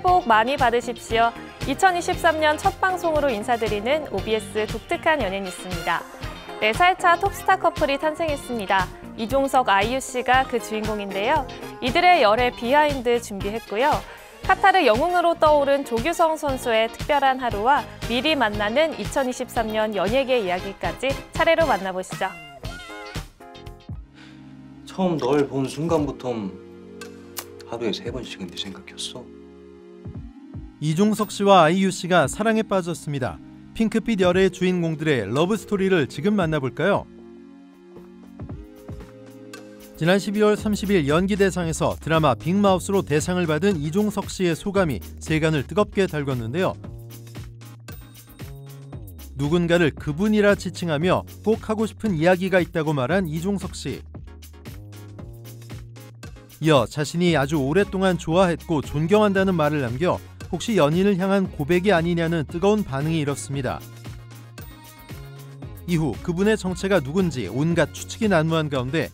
새해 복 많이 받으십시오. 2023년 첫 방송으로 인사드리는 OBS 독특한 연예인 뉴스입니다. 4살 차 톱스타 커플이 탄생했습니다. 이종석, 아이유 씨가 그 주인공인데요. 이들의 열애 비하인드 준비했고요. 카타르 영웅으로 떠오른 조규성 선수의 특별한 하루와 미리 만나는 2023년 연예계 이야기까지 차례로 만나보시죠. 처음 널 본 순간부터 하루에 3번씩은 네 생각이었어. 이종석 씨와 아이유 씨가 사랑에 빠졌습니다. 핑크빛 열애의 주인공들의 러브 스토리를 지금 만나볼까요? 지난 12월 30일 연기대상에서 드라마 빅마우스로 대상을 받은 이종석 씨의 소감이 세간을 뜨겁게 달궜는데요. 누군가를 그분이라 지칭하며 꼭 하고 싶은 이야기가 있다고 말한 이종석 씨. 이어 자신이 아주 오랫동안 좋아했고 존경한다는 말을 남겨 혹시 연인을 향한 고백이 아니냐는 뜨거운 반응이 일었습니다. 이후 그분의 정체가 누군지 온갖 추측이 난무한 가운데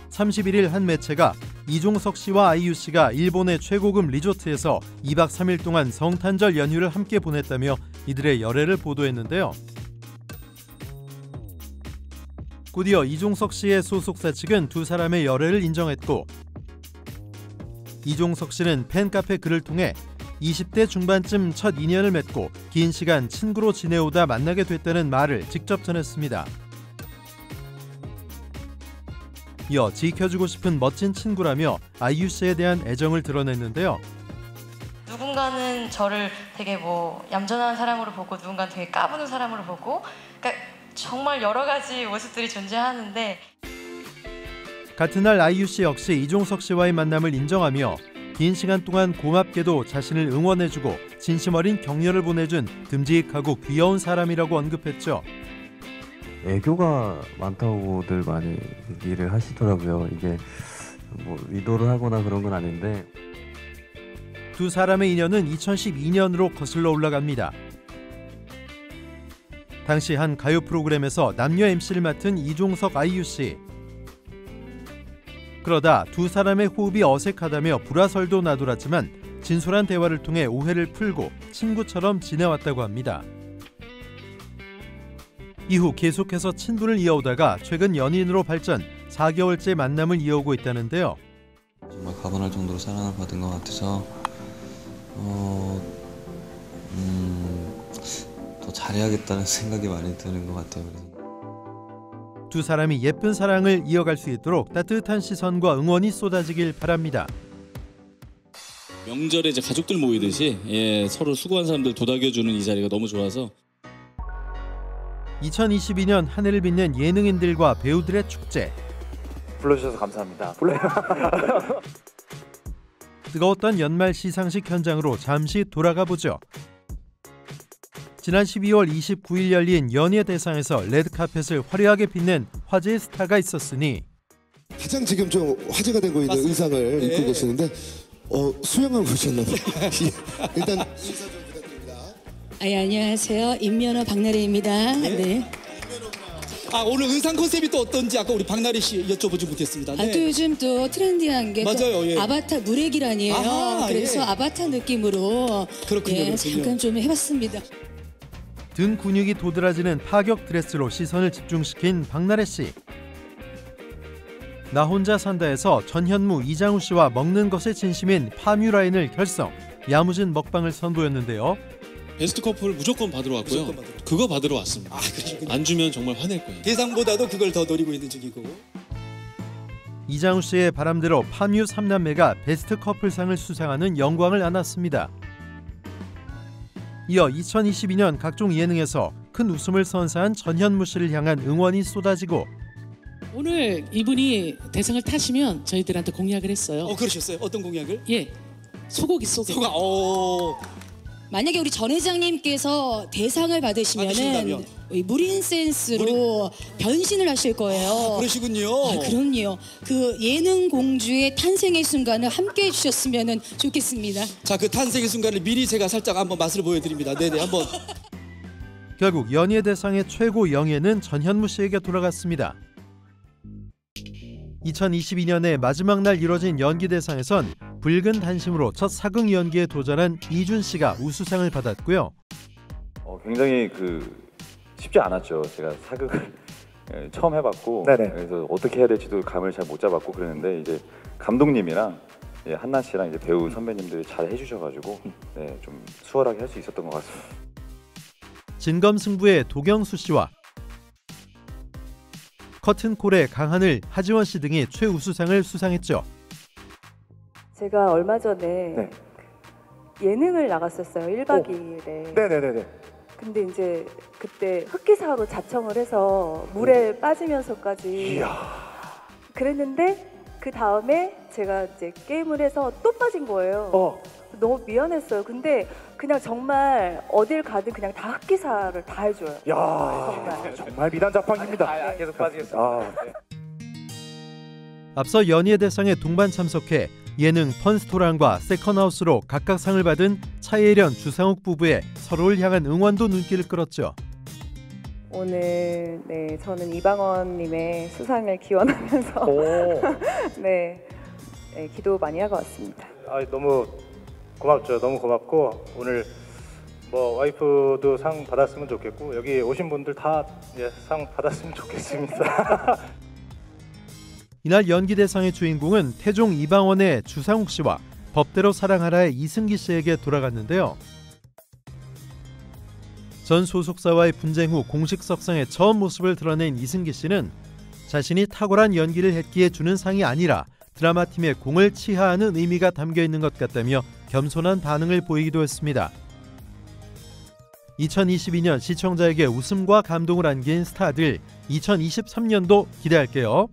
31일 한 매체가 이종석 씨와 아이유 씨가 일본의 최고급 리조트에서 2박 3일 동안 성탄절 연휴를 함께 보냈다며 이들의 열애를 보도했는데요. 곧이어 이종석 씨의 소속사 측은 두 사람의 열애를 인정했고, 이종석 씨는 팬카페 글을 통해 20대 중반쯤 첫 인연을 맺고 긴 시간 친구로 지내오다 만나게 됐다는 말을 직접 전했습니다. 이어 지켜주고 싶은 멋진 친구라며 아이유 씨에 대한 애정을 드러냈는데요. 누군가는 저를 되게 얌전한 사람으로 보고 누군가는 되게 까부는 사람으로 보고, 그러니까 정말 여러 가지 모습들이 존재하는데, 같은 날 아이유 씨 역시 이종석 씨와의 만남을 인정하며 긴 시간 동안 고맙게도 자신을 응원해주고 진심 어린 격려를 보내준 듬직하고 귀여운 사람이라고 언급했죠. 애교가 많다고들 많이 얘기를 하시더라고요. 이게 의도를 하거나 그런 건 아닌데. 두 사람의 인연은 2012년으로 거슬러 올라갑니다. 당시 한 가요 프로그램에서 남녀 MC를 맡은 이종석, 아이유 씨. 그러다 두 사람의 호흡이 어색하다며 불화설도 나돌았지만 진솔한 대화를 통해 오해를 풀고 친구처럼 지내왔다고 합니다. 이후 계속해서 친분을 이어오다가 최근 연인으로 발전, 4개월째 만남을 이어오고 있다는데요. 정말 가관할 정도로 사랑을 받은 것 같아서 더 잘해야겠다는 생각이 많이 드는 것 같아요. 그래서. 두 사람이 예쁜 사랑을 이어갈 수 있도록 따뜻한 시선과 응원이 쏟아지길 바랍니다. 명절에 이제 가족들 모이듯이 서로 수고한 사람들 도닥여주는 이 자리가 너무 좋아서 2022년 한 해를 빛낸 예능인들과 배우들의 축제. 불러주셔서 감사합니다. 뜨거웠던 연말 시상식 현장으로 잠시 돌아가 보죠. 지난 12월 29일 열린 연예대상에서 레드카펫을 화려하게 빛낸 화제의 스타가 있었으니 가장 지금 좀 화제가 되고 있는 맞습니다. 의상을 입고 계시는데 수영하고 계셨나 봐요. 일단 인사 좀 부탁드립니다. 안녕하세요. 임면허 박나래입니다. 네. 오늘 의상 컨셉이 또 어떤지 아까 우리 박나래 씨 여쭤보지 못했습니다. 네. 또 요즘 또 트렌디한 게 맞아요. 예. 아바타 물의기란이에요. 그래서 예. 아바타 느낌으로 그렇군요. 잠깐 좀 해봤습니다. 등 근육이 도드라지는 파격 드레스로 시선을 집중시킨 박나래 씨. 나 혼자 산다에서 전현무, 이장우 씨와 먹는 것에 진심인 파뮤라인을 결성, 야무진 먹방을 선보였는데요. 베스트 커플 무조건 받으러 왔고요. 그거 받으러 왔습니다. 안 주면 정말 화낼 거예요. 대상보다도 그걸 더 노리고 있는 중이고. 이장우 씨의 바람대로 파뮤 3남매가 베스트 커플상을 수상하는 영광을 안았습니다. 이어 2022년 각종 예능에서 큰 웃음을 선사한 전현무 씨를 향한 응원이 쏟아지고 오늘 이분이 대상을 타시면 저희들한테 공약을 했어요. 그러셨어요? 어떤 공약을? 예, 소고기. 만약에 우리 전 회장님께서 대상을 받으시면은 무린 센스로 변신을 하실 거예요. 그러시군요. 그럼요. 그 예능 공주의 탄생의 순간을 함께 해주셨으면 좋겠습니다. 자, 그 탄생의 순간을 미리 제가 살짝 한번 맛을 보여드립니다. 네네, 한번. 결국 연예대상의 최고 영예는 전현무 씨에게 돌아갔습니다. 2022년의 마지막 날 이뤄진 연기대상에선 붉은 단심으로 첫 사극 연기에 도전한 이준 씨가 우수상을 받았고요. 굉장히 쉽지 않았죠. 제가 사극을 처음 해봤고 그래서 어떻게 해야 될지도 감을 잘 못 잡았고 그랬는데 이제 감독님이랑 한나 씨랑 이제 배우 선배님들이 잘 해주셔가지고 좀 수월하게 할 수 있었던 것 같습니다. 진검승부의 도경수 씨와 커튼콜의 강하늘, 하지원 씨 등이 최우수상을 수상했죠. 제가 얼마 전에 예능을 나갔었어요. 1박 2일에. 네네네네. 근데 이제 그때 흑기사로 자청을 해서 물에 빠지면서까지 그랬는데 그 다음에 제가 이제 게임을 해서 또 빠진 거예요. 너무 미안했어요. 근데 그냥 정말 어딜 가든 그냥 다 흑기사를 다 해줘요. 정말 미남 자판기입니다. 계속 빠지겠습니다. 앞서 연예대상에 동반 참석해 예능 펀스토랑과 세컨하우스로 각각 상을 받은 차예련, 주상욱 부부의 서로를 향한 응원도 눈길을 끌었죠. 오늘 저는 이방원님의 수상을 기원하면서 기도 많이 하고 왔습니다. 너무 고맙죠. 너무 고맙고 오늘 와이프도 상 받았으면 좋겠고 여기 오신 분들 다 상 받았으면 좋겠습니다. 이날 연기대상의 주인공은 태종 이방원의 주상욱 씨와 법대로 사랑하라의 이승기 씨에게 돌아갔는데요. 전 소속사와의 분쟁 후 공식 석상에 처음 모습을 드러낸 이승기 씨는 자신이 탁월한 연기를 했기에 주는 상이 아니라 드라마팀의 공을 치하하는 의미가 담겨 있는 것 같다며 겸손한 반응을 보이기도 했습니다. 2022년 시청자에게 웃음과 감동을 안긴 스타들, 2023년도 기대할게요.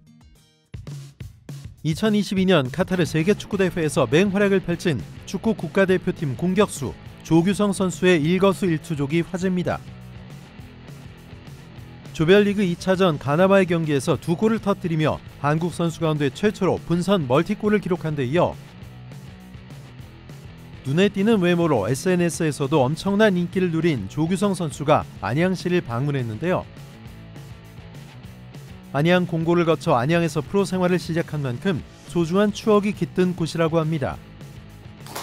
2022년 카타르 세계축구대회에서 맹활약을 펼친 축구 국가대표팀 공격수 조규성 선수의 일거수일투족이 화제입니다. 조별리그 2차전 가나와의 경기에서 2골을 터뜨리며 한국 선수 가운데 최초로 본선 멀티골을 기록한 데 이어 눈에 띄는 외모로 SNS에서도 엄청난 인기를 누린 조규성 선수가 안양시를 방문했는데요. 안양 공고를 거쳐 안양에서 프로 생활을 시작한 만큼 소중한 추억이 깃든 곳이라고 합니다.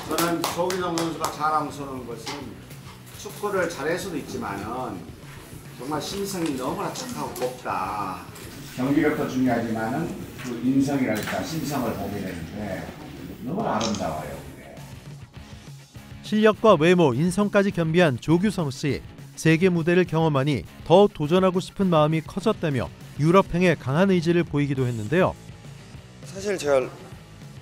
저는 조규성 선수가 자랑스러운 것은 축구를 잘해서도 있지만은 정말 신성이 너무나 착하고 곱다. 경기력도 중요하지만은 그 인성이랄까 신성을 보게 되는데 너무 아름다워요. 실력과 외모, 인성까지 겸비한 조규성 씨. 세계 무대를 경험하니 더 도전하고 싶은 마음이 커졌다며 유럽행에 강한 의지를 보이기도 했는데요. 사실 제가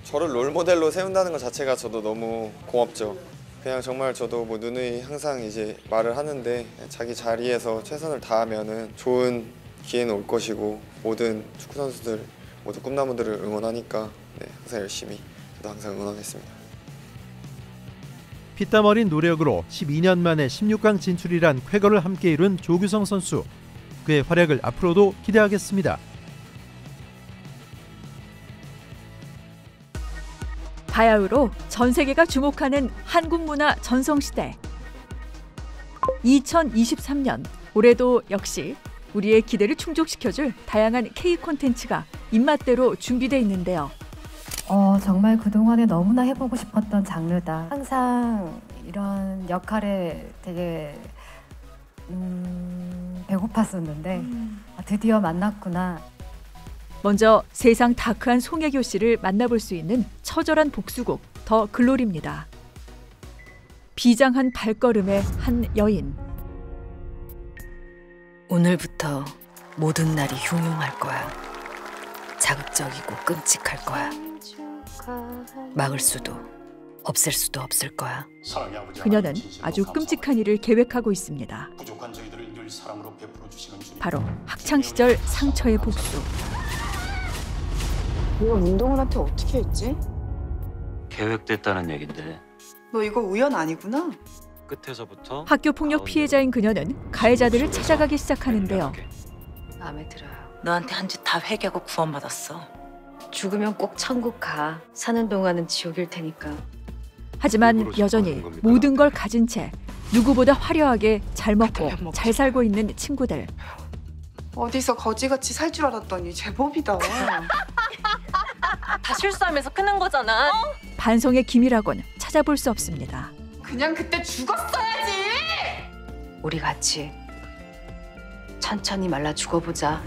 저를 롤모델로 세운다는 것 자체가 저도 너무 고맙죠. 그냥 정말 저도 누누이 항상 이제 말을 하는데 자기 자리에서 최선을 다하면은 좋은 기회는 올 것이고 모든 축구 선수들 모두 꿈나무들을 응원하니까 항상 열심히 저도 항상 응원하겠습니다. 피땀 어린 노력으로 12년 만에 16강 진출이란 쾌거를 함께 이룬 조규성 선수. 그의 활약을 앞으로도 기대하겠습니다. 바야흐로 전 세계가 주목하는 한국 문화 전성시대. 2023년 올해도 역시 우리의 기대를 충족시켜줄 다양한 K 콘텐츠가 입맛대로 준비되어 있는데요. 정말 그동안에 너무나 해보고 싶었던 장르다. 항상 이런 역할에 되게 배고팠었는데 드디어 만났구나. 먼저 세상 다크한 송혜교 씨를 만나볼 수 있는 처절한 복수곡 더 글로리입니다. 비장한 발걸음의 한 여인. 오늘부터 모든 날이 흉흉할 거야. 자극적이고 끔찍할 거야. 막을 수도 없앨 수도 없을 거야. 그녀는 아주 끔찍한 일을 계획하고 있습니다. 바로 학창시절 상처의 복수. 네가 문동훈한테 어떻게 했지? 계획됐다는 얘긴데. 너 이거 우연 아니구나? 끝에서부터 학교 폭력 피해자인 그녀는 가해자들을 찾아가기 시작하는데요. 마음에 들어요. 너한테 한 짓 다 회개하고 구원받았어. 죽으면 꼭 천국 가. 사는 동안은 지옥일 테니까. 하지만 여전히 모든 걸 가진 채 누구보다 화려하게 잘 먹고 잘 살고 있는 친구들. 어디서 거지같이 살 줄 알았더니 제법이다. 다 실수하면서 크는 거잖아. 반성의 기미라곤 찾아볼 수 없습니다. 그냥 그때 죽었어야지. 우리 같이 천천히 말라 죽어보자.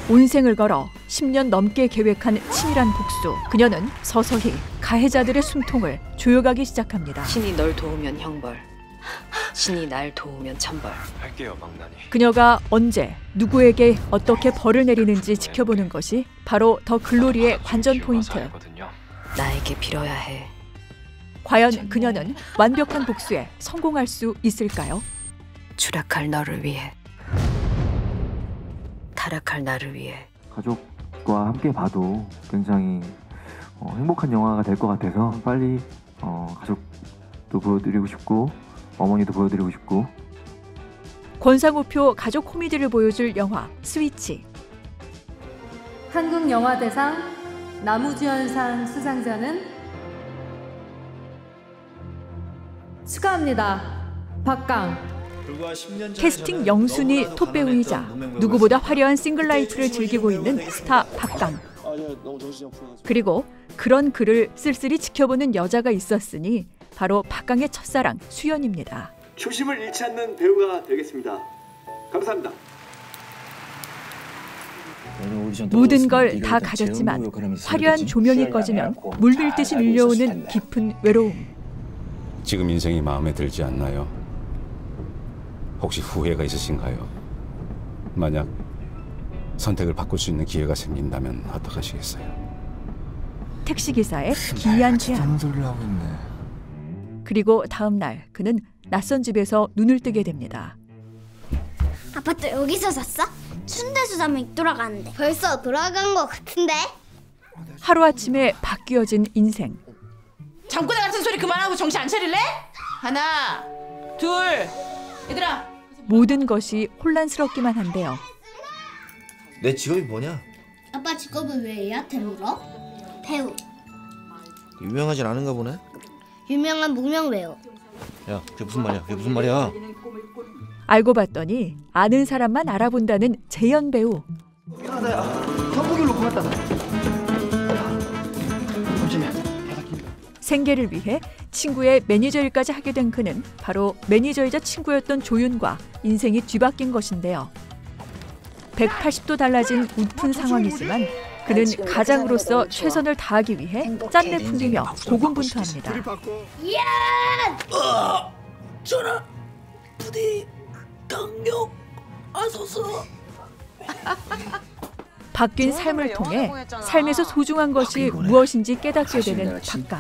온생을 걸어 10년 넘게 계획한 치밀한 복수. 그녀는 서서히 가해자들의 숨통을 조여가기 시작합니다. 신이 널 도우면 형벌, 신이 날 도우면 천벌. 할게요, 박나니. 그녀가 언제 누구에게 어떻게 벌을 내리는지 지켜보는 것이 바로 더 글로리의 관전 포인트. 나에게 빌어야 해. 과연 그녀는 완벽한 복수에 성공할 수 있을까요? 추락할 너를 위해, 타락할 나를 위해. 가족과 함께 봐도 굉장히 행복한 영화가 될 것 같아서 빨리 가족도 보여드리고 싶고 어머니도 보여드리고 싶고. 권상우표 가족 코미디를 보여줄 영화 스위치. 한국영화대상 나무주연상 수상자는 축하합니다. 박강. 캐스팅 영순이 톱배우이자 누구보다 화려한 싱글라이프를 즐기고 있는 스타 박강. 그리고 그런 그를 쓸쓸히 지켜보는 여자가 있었으니 바로 박강의 첫사랑 수연입니다. 초심을 잃지 않는 배우가 되겠습니다. 감사합니다. 모든 걸 다 가졌지만 화려한 조명이 꺼지면 물밀듯이 밀려오는 깊은 외로움. 지금 인생이 마음에 들지 않나요? 혹시 후회가 있으신가요? 만약 선택을 바꿀 수 있는 기회가 생긴다면 어떡하시겠어요? 택시기사의 기이한 제안. 그리고 다음 날 그는 낯선 집에서 눈을 뜨게 됩니다. 아파트 여기서 샀어? 순대수 사면 돌아가는데 벌써 돌아간 것 같은데? 하루아침에 바뀌어진 인생. 잠꼬대 같은 소리 그만하고 정신 안 차릴래? 하나, 둘, 얘들아. 모든 것이 혼란스럽기만 한데요. 내 직업이 뭐냐? 아빠 직업을 왜 얘한테 물어? 배우. 유명하진 않은가 보네? 유명한 무명 배우. 야, 그게 무슨 말이야? 그게 무슨 말이야? 알고 봤더니 아는 사람만 알아본다는 재연 배우. 성공을 놓고 갔다. 생계를 위해 친구의 매니저 일까지 하게 된 그는 바로 매니저이자 친구였던 조윤과 인생이 뒤바뀐 것인데요. 180도 달라진 웃픈 상황이지만 그는 가장으로서 최선을 다하기 위해 짠내 풍기며 고군분투합니다. 전하, 부디 강력 하소서. 바뀐 삶을 통해 삶에서 소중한 것이 무엇인지 깨닫게 되는 박강.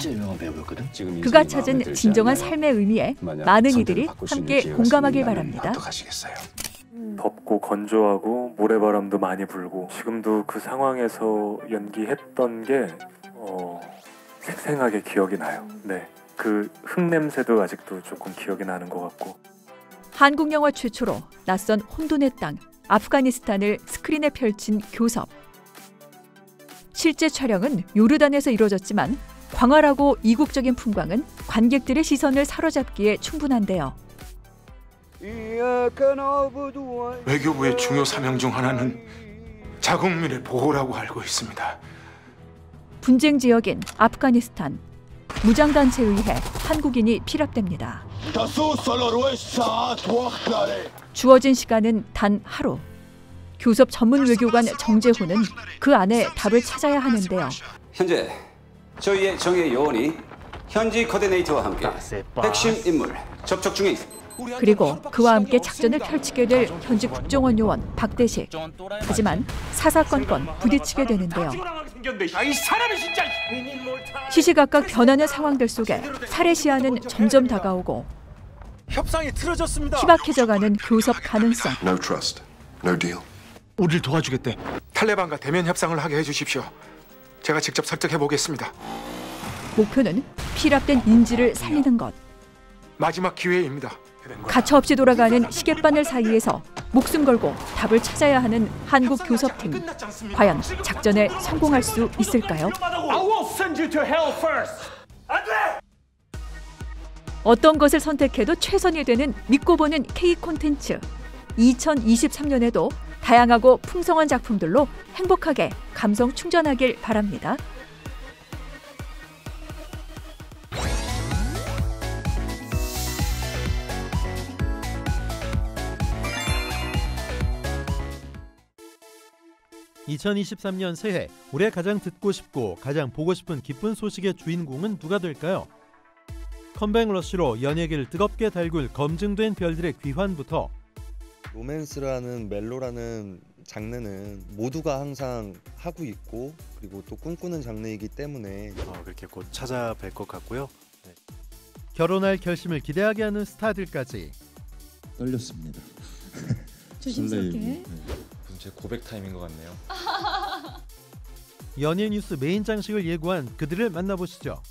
그가 찾은 진정한 삶의 의미에 많은 이들이 함께 공감하길 바랍니다. 덥고 건조하고 모래바람도 많이 불고 지금도 그 상황에서 연기했던 게 생생하게 기억이 나요. 네, 그 흙냄새도 아직도 조금 기억이 나는 것 같고. 한국 영화 최초로 낯선 혼돈의 땅 아프가니스탄을 스크린에 펼친 교섭. 실제 촬영은 요르단에서 이루어졌지만 광활하고 이국적인 풍광은 관객들의 시선을 사로잡기에 충분한데요. 외교부의 중요 사명 중 하나는 자국민의 보호라고 알고 있습니다. 분쟁 지역인 아프가니스탄. 무장단체에 의해 한국인이 피랍됩니다. 주어진 시간은 단 하루. 교섭 전문 외교관 정재호는 그 안에 답을 찾아야 하는데요. 현재 저희의 정예 요원이 현지 코디네이터와 함께 핵심 인물 접촉 중에 있습니다. 그리고 그와 함께 작전을 펼치게 될 현지 국정원 요원 박대식. 하지만 사사건건 부딪히게 되는데요. 시시각각 변하는 상황들 속에 살해 시야는 점점 다가오고 협상이 틀어졌습니다. 희박해져가는 교섭 가능성. No trust, no deal. 우리를 도와주겠대. 탈레반과 대면 협상을 하게 해주십시오. 제가 직접 설득해 보겠습니다. 목표는 피랍된 인지를 살리는 것. 마지막 기회입니다. 가차없이 돌아가는 시계바늘 사이에서 목숨 걸고 답을 찾아야 하는 한국 교섭팀. 과연 작전에 성공할 수 있을까요? 어떤 것을 선택해도 최선이 되는 믿고 보는 K 콘텐츠. 2023년에도 다양하고 풍성한 작품들로 행복하게 감성 충전하길 바랍니다. 2023년 새해 올해 가장 듣고 싶고 가장 보고 싶은 기쁜 소식의 주인공은 누가 될까요? 컴백 러쉬로 연예계를 뜨겁게 달굴 검증된 별들의 귀환부터 로맨스라는 멜로라는 장르는 모두가 항상 하고 있고 그리고 또 꿈꾸는 장르이기 때문에 그렇게 곧 찾아뵐 것 같고요. 네. 결혼할 결심을 기대하게 하는 스타들까지 떨렸습니다. 조심스럽게. 네. 제 고백 타임인 것 같네요. 연예 뉴스 메인 장식을 예고한 그들을 만나보시죠.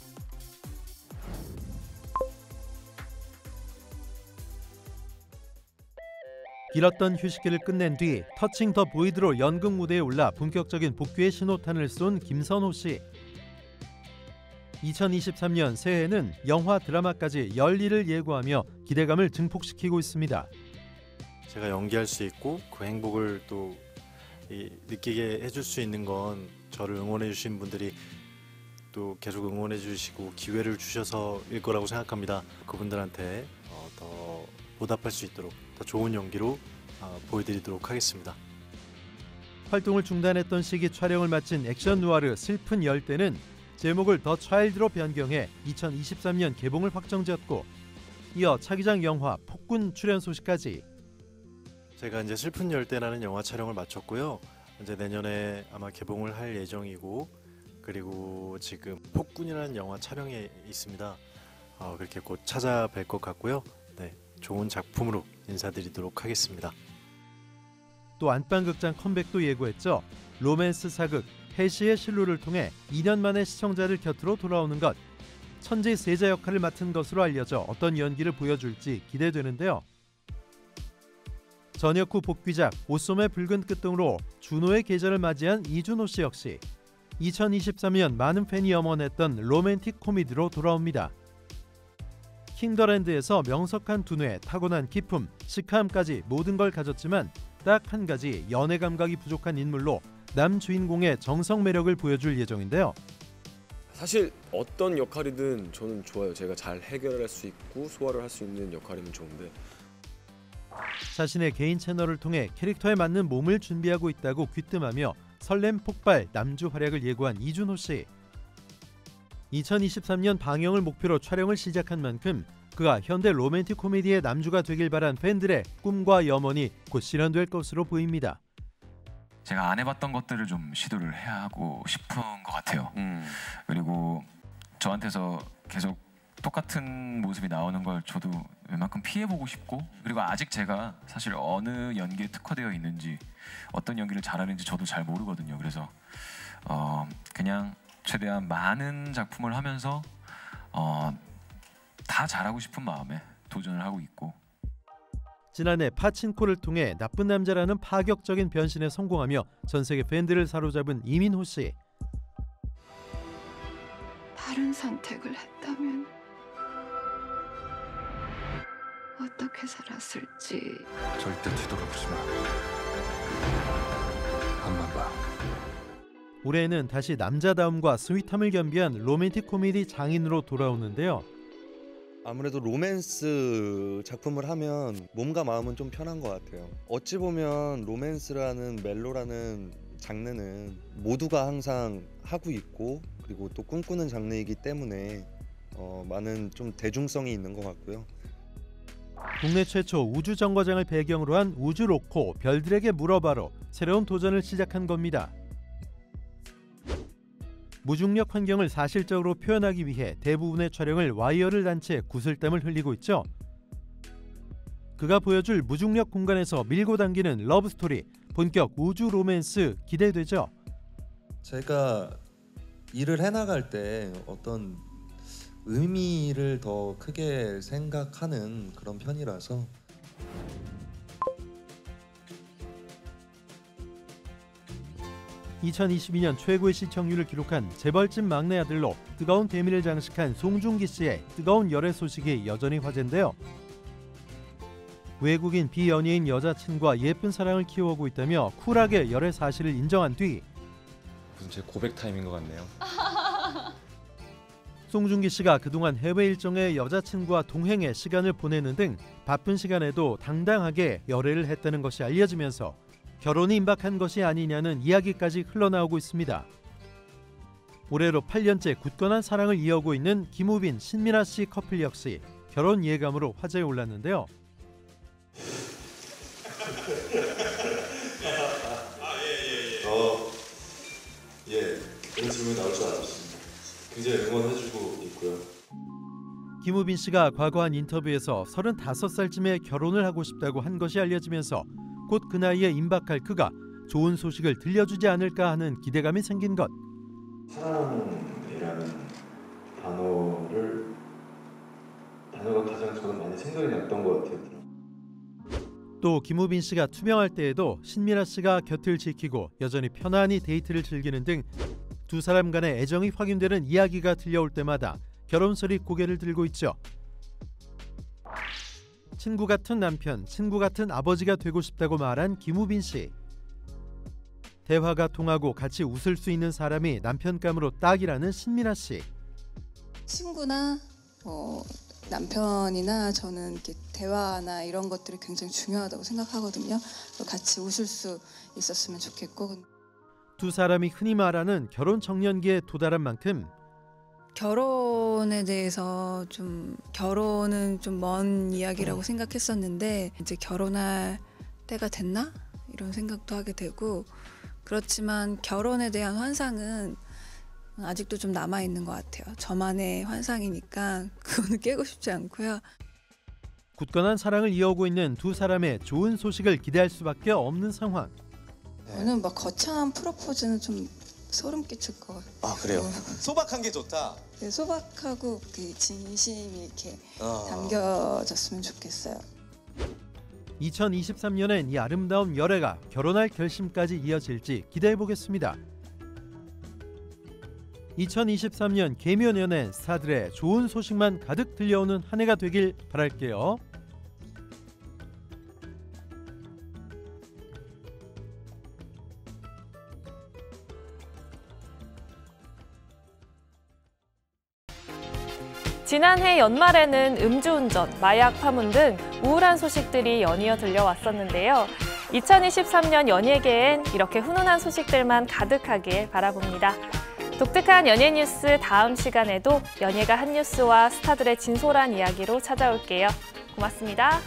길었던 휴식기를 끝낸 뒤 터칭 더 보이드로 연극 무대에 올라 본격적인 복귀의 신호탄을 쏜 김선호 씨. 2023년 새해에는 영화 드라마까지 열일을 예고하며 기대감을 증폭시키고 있습니다. 제가 연기할 수 있고 그 행복을 또 느끼게 해줄 수 있는 건 저를 응원해 주신 분들이 또 계속 응원해 주시고 기회를 주셔서일 거라고 생각합니다. 그분들한테 더 보답할 수 있도록 더 좋은 연기로 보여드리도록 하겠습니다. 활동을 중단했던 시기 촬영을 마친 액션 누아르 슬픈 열대는 제목을 더 차일드로 변경해 2023년 개봉을 확정지었고 이어 차기작 영화 폭군 출연 소식까지. 제가 이제 슬픈 열대라는 영화 촬영을 마쳤고요. 이제 내년에 아마 개봉을 할 예정이고 그리고 지금 폭군이라는 영화 촬영에 있습니다. 그렇게 곧 찾아뵐 것 같고요. 네, 좋은 작품으로 인사드리도록 하겠습니다. 또 안방극장 컴백도 예고했죠. 로맨스 사극 해시의 실루를 통해 2년 만에 시청자들 곁으로 돌아오는 것. 천재 세자 역할을 맡은 것으로 알려져 어떤 연기를 보여줄지 기대되는데요. 전역 후 복귀작 오솜의 붉은 끝등으로 준호의 계절을 맞이한 이준호 씨 역시 2023년 많은 팬이 염원했던 로맨틱 코미디로 돌아옵니다. 킹더랜드에서 명석한 두뇌, 타고난 기품, 시크함까지 모든 걸 가졌지만 딱 한 가지 연애 감각이 부족한 인물로 남 주인공의 정석 매력을 보여줄 예정인데요. 사실 어떤 역할이든 저는 좋아요. 제가 잘 해결할 수 있고 소화를 할 수 있는 역할이면 좋은데 자신의 개인 채널을 통해 캐릭터에 맞는 몸을 준비하고 있다고 귀뜸하며 설렘 폭발 남주 활약을 예고한 이준호 씨. 2023년 방영을 목표로 촬영을 시작한 만큼 그가 현대 로맨틱 코미디의 남주가 되길 바란 팬들의 꿈과 염원이 곧 실현될 것으로 보입니다. 제가 안 해봤던 것들을 좀 시도를 해야 하고 싶은 것 같아요. 그리고 저한테서 계속 똑같은 모습이 나오는 걸 저도 웬만큼 피해보고 싶고 그리고 아직 제가 사실 어느 연기에 특화되어 있는지 어떤 연기를 잘하는지 저도 잘 모르거든요. 그래서 그냥 최대한 많은 작품을 하면서 다 잘하고 싶은 마음에 도전을 하고 있고 지난해 파친코를 통해 나쁜 남자라는 파격적인 변신에 성공하며 전 세계 팬들을 사로잡은 이민호 씨. 다른 선택을 했다면 어떻게 살았을지 절대 뒤돌아보지 마. 앞만 봐. 올해에는 다시 남자다움과 스윗함을 겸비한 로맨틱 코미디 장인으로 돌아오는데요. 아무래도 로맨스 작품을 하면 몸과 마음은 좀 편한 것 같아요. 어찌 보면 로맨스라는 멜로라는 장르는 모두가 항상 하고 있고 그리고 또 꿈꾸는 장르이기 때문에 많은 좀 대중성이 있는 것 같고요. 국내 최초 우주 정거장을 배경으로 한 우주 로코 별들에게 물어봐로 새로운 도전을 시작한 겁니다. 무중력 환경을 사실적으로 표현하기 위해 대부분의 촬영을 와이어를 단 채 구슬땀을 흘리고 있죠. 그가 보여줄 무중력 공간에서 밀고 당기는 러브스토리, 본격 우주 로맨스 기대되죠. 제가 일을 해나갈 때 어떤 의미를 더 크게 생각하는 그런 편이라서 (2022년) 최고의 시청률을 기록한 재벌집 막내 아들로 뜨거운 대미를 장식한 송중기 씨의 뜨거운 열애 소식이 여전히 화제인데요. 외국인 비연예인 여자친구와 예쁜 사랑을 키워오고 있다며 쿨하게 열애 사실을 인정한 뒤 무슨 제 고백 타임인 것 같네요. 송중기 씨가 그동안 해외 일정에 여자친구와 동행해 시간을 보내는 등 바쁜 시간에도 당당하게 열애를 했다는 것이 알려지면서 결혼이 임박한 것이 아니냐는 이야기까지 흘러나오고 있습니다. 올해로 8년째 굳건한 사랑을 이어오고 있는 김우빈, 신민아 씨 커플 역시 결혼 예감으로 화제에 올랐는데요. 그런 질문이 나올 줄 알았습니다. 굉장히 응원해주고 있고요. 김우빈 씨가 과거 한 인터뷰에서 35살쯤에 결혼을 하고 싶다고 한 것이 알려지면서 곧 그 나이에 임박할 그가 좋은 소식을 들려주지 않을까 하는 기대감이 생긴 것. 사랑이라는 단어가 가장 저는 많이 생각이 났던 것 같아요. 또 김우빈 씨가 투명할 때에도 신민아 씨가 곁을 지키고 여전히 편안히 데이트를 즐기는 등 두 사람 간의 애정이 확인되는 이야기가 들려올 때마다 결혼설이 고개를 들고 있죠. 친구 같은 남편, 친구 같은 아버지가 되고 싶다고 말한 김우빈 씨. 대화가 통하고 같이 웃을 수 있는 사람이 남편감으로 딱이라는 신민아 씨. 친구나 남편이나 저는 이렇게 대화나 이런 것들이 굉장히 중요하다고 생각하거든요. 같이 웃을 수 있었으면 좋겠고. 두 사람이 흔히 말하는 결혼 정년기에 도달한 만큼 결혼에 대해서 결혼은 좀 먼 이야기라고 생각했었는데 이제 결혼할 때가 됐나? 이런 생각도 하게 되고, 그렇지만 결혼에 대한 환상은 아직도 좀 남아있는 것 같아요. 저만의 환상이니까 그거는 깨고 싶지 않고요. 굳건한 사랑을 이어오고 있는 두 사람의 좋은 소식을 기대할 수밖에 없는 상황. 저는 막 거창한 프로포즈는 좀 소름 끼칠 것 같아요. 아, 그래요? 소박한 게 좋다. 네, 소박하고 그 진심이 이렇게 담겨졌으면 좋겠어요. 2023년엔 이 아름다운 열애가 결혼할 결심까지 이어질지 기대해 보겠습니다. 2023년 계묘 연애 스타들의 좋은 소식만 가득 들려오는 한 해가 되길 바랄게요. 지난해 연말에는 음주운전, 마약 파문 등 우울한 소식들이 연이어 들려왔었는데요. 2023년 연예계엔 이렇게 훈훈한 소식들만 가득하길 바라봅니다. 독특한 연예 뉴스 다음 시간에도 연예가 한 뉴스와 스타들의 진솔한 이야기로 찾아올게요. 고맙습니다.